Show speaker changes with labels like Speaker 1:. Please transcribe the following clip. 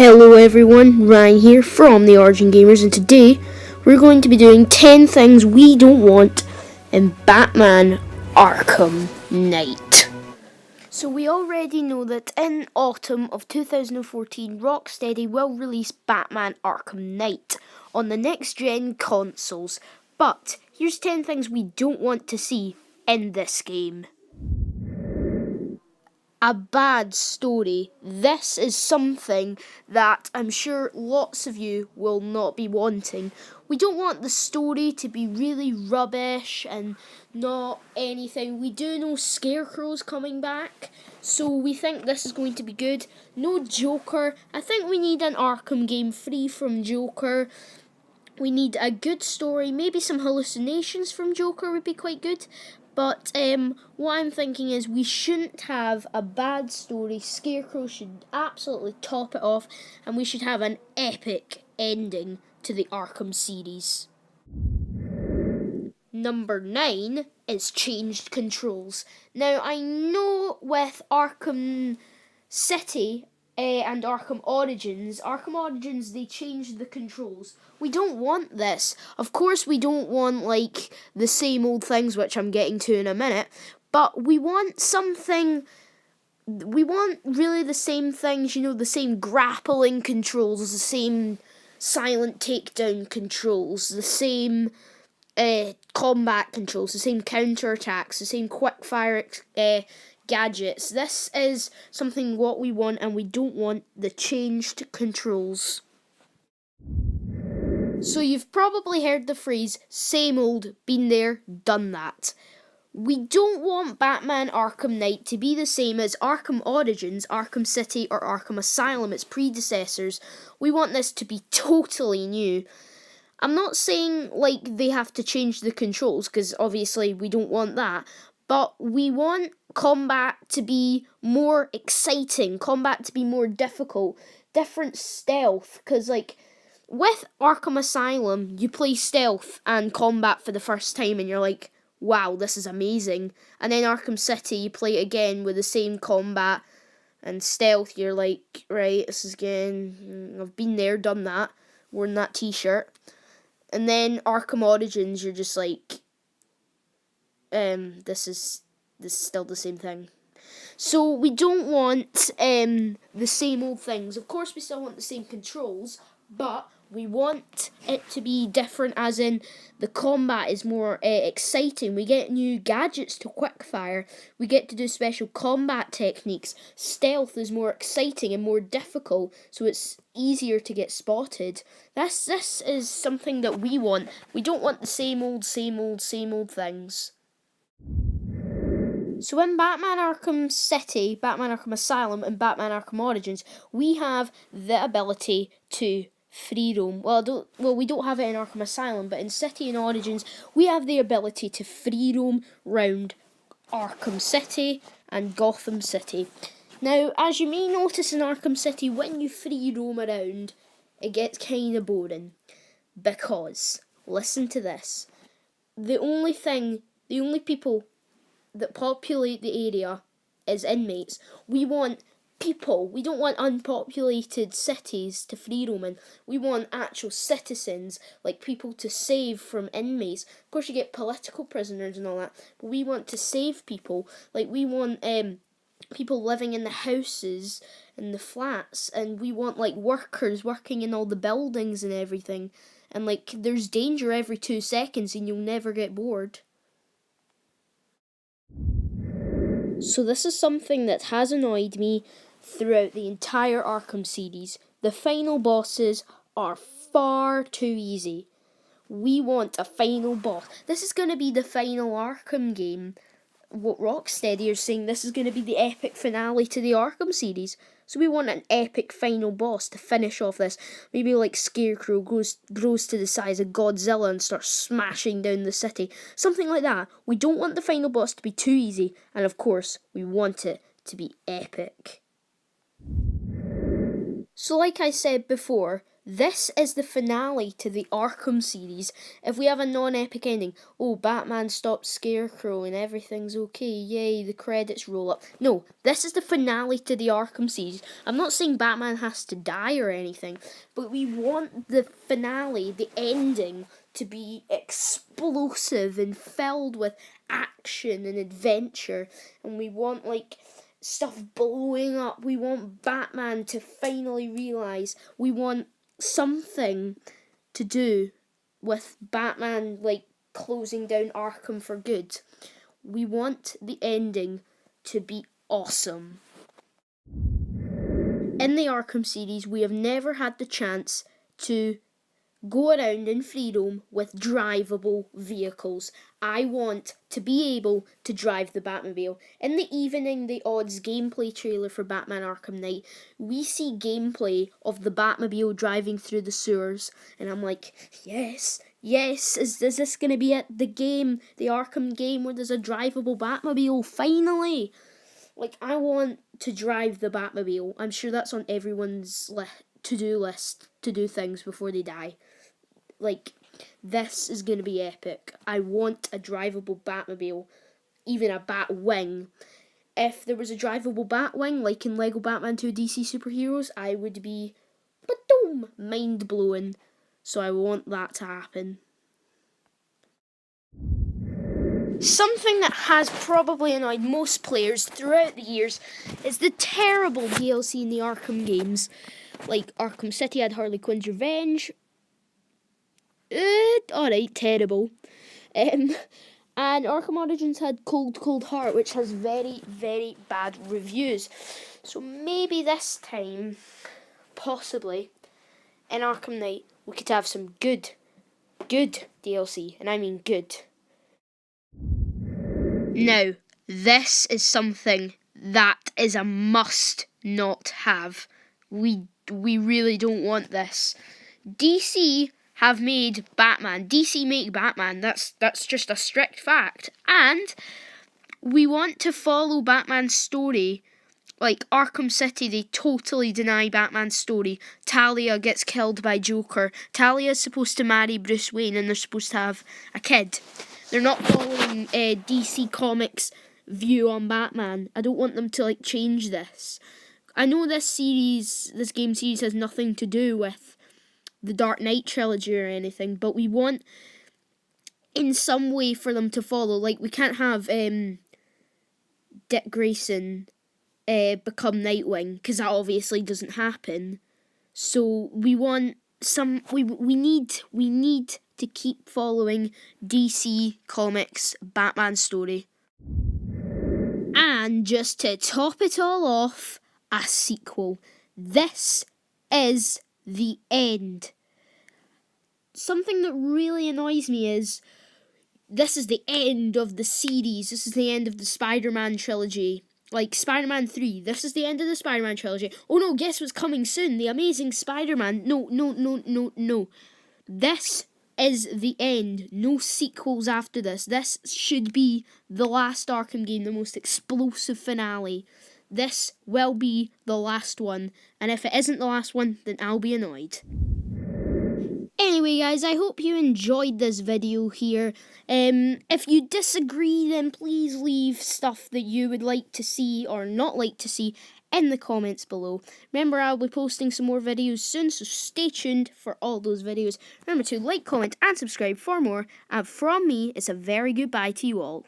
Speaker 1: Hello everyone, Ryan here from TheOriginGamers, and today we're going to be doing 10 things we don't want in Batman Arkham Knight. So we already know that in autumn of 2014, Rocksteady will release Batman Arkham Knight on the next-gen consoles, but here's 10 things we don't want to see in this game. A bad story. This is something that I'm sure lots of you will not be wanting. We don't want the story to be really rubbish and not anything. We do know Scarecrow's coming back, so we think this is going to be good. No Joker. I think we need an Arkham game free from Joker. We need a good story. Maybe some hallucinations from Joker would be quite good. But what I'm thinking is we shouldn't have a bad story. Scarecrow should absolutely top it off, and we should have an epic ending to the Arkham series. Number 9 is changed controls. Now, I know with Arkham City and Arkham Origins, they changed the controls. We don't want this. Of course, we don't want, like, the same old things, which I'm getting to in a minute, but we want something. We want really the same things, the same grappling controls, the same silent takedown controls, the same combat controls, the same counterattacks, the same quickfire gadgets. This is something what we want, and we don't want the changed controls. So you've probably heard the phrase, same old, been there, done that. We don't want Batman Arkham Knight to be the same as Arkham Origins, Arkham City, or Arkham Asylum, its predecessors. We want this to be totally new. I'm not saying, like, they have to change the controls, because obviously we don't want that, but we want combat to be more exciting, combat to be more difficult, different stealth, because, like, with Arkham Asylum, you play stealth and combat for the first time, and you're like, wow, this is amazing. And then Arkham City, you play it again with the same combat and stealth, you're like, right, this is again, I've been there, done that, worn that t-shirt. And then Arkham Origins, you're just like, this is still the same thing. So we don't want the same old things. Of course, we still want the same controls, but we want it to be different, as in the combat is more exciting. We get new gadgets to quickfire. We get to do special combat techniques. Stealth is more exciting and more difficult, so it's easier to get spotted. This is something that we want. We don't want the same old things. So in Batman Arkham City, Batman Arkham Asylum, and Batman Arkham Origins, we have the ability to free roam. Well, we don't have it in Arkham Asylum, but in City and Origins, we have the ability to free roam round Arkham City and Gotham City. Now, as you may notice in Arkham City, when you free roam around, it gets kind of boring. Because, listen to this, the only people that populate the area is inmates. We want people. We don't want unpopulated cities to free roam in. We want actual citizens, like people to save from inmates. Of course, you get political prisoners and all that, but we want to save people. Like, we want people living in the houses and the flats, and we want, like, workers working in all the buildings and everything. And, like, there's danger every 2 seconds, and you'll never get bored. So this is something that has annoyed me throughout the entire Arkham series. The final bosses are far too easy. We want a final boss. This is going to be the final Arkham game. What Rocksteady are saying, this is going to be the epic finale to the Arkham series. So we want an epic final boss to finish off this. Maybe like Scarecrow grows to the size of Godzilla and starts smashing down the city. Something like that. We don't want the final boss to be too easy. And of course, we want it to be epic. So like I said before, this is the finale to the Arkham series. If we have a non-epic ending, oh, Batman stops Scarecrow and everything's okay, yay, the credits roll up. No, this is the finale to the Arkham series. I'm not saying Batman has to die or anything, but we want the finale, the ending, to be explosive and filled with action and adventure. And we want, like, stuff blowing up. We want Batman to finally realise. We want something to do with Batman, like, closing down Arkham for good. We want the ending to be awesome. In the Arkham series, we have never had the chance to go around in free roam with drivable vehicles. I want to be able to drive the Batmobile. In the Evening the Odds gameplay trailer for Batman Arkham Knight, we see gameplay of the Batmobile driving through the sewers, and I'm like, yes, is this going to be it? The game, the Arkham game where there's a drivable Batmobile, finally! Like, I want to drive the Batmobile. I'm sure that's on everyone's to-do list to do things before they die. Like, this is going to be epic. I want a drivable Batmobile, even a Batwing. If there was a drivable Batwing, like in Lego Batman 2 DC Superheroes, I would be, ba-doom, mind-blowing. So I want that to happen. Something that has probably annoyed most players throughout the years is the terrible DLC in the Arkham games. Like, Arkham City had Harley Quinn's Revenge. Alright, terrible. And Arkham Origins had Cold Heart, which has very, very bad reviews. So maybe this time, possibly, in Arkham Knight, we could have some good DLC, and I mean good. Now, this is something that is a must not have. We really don't want this. DC have made Batman. DC make Batman. That's just a strict fact. And we want to follow Batman's story. Like Arkham City, they totally deny Batman's story. Talia gets killed by Joker. Talia's supposed to marry Bruce Wayne and they're supposed to have a kid. They're not following DC Comics' view on Batman. I don't want them to, like, change this. I know this game series has nothing to do with the Dark Knight trilogy or anything, but we want in some way for them to follow. Like, we can't have Dick Grayson become Nightwing, because that obviously doesn't happen. So we want we need to keep following DC Comics' Batman story. And just to top it all off, a sequel. This is the end. Something that really annoys me is this is the end of the series. This is the end of the Spider-Man trilogy. Like Spider-Man 3, this is the end of the Spider-Man trilogy. Oh no, guess what's coming soon? The Amazing Spider-Man. No. This is the end. No sequels after this. This should be the last Arkham game, the most explosive finale. This will be the last one. And if it isn't the last one, then I'll be annoyed. Anyway, guys, I hope you enjoyed this video here. If you disagree, then please leave stuff that you would like to see or not like to see in the comments below. Remember, I'll be posting some more videos soon, so stay tuned for all those videos. Remember to like, comment, and subscribe for more. And from me, it's a very goodbye to you all.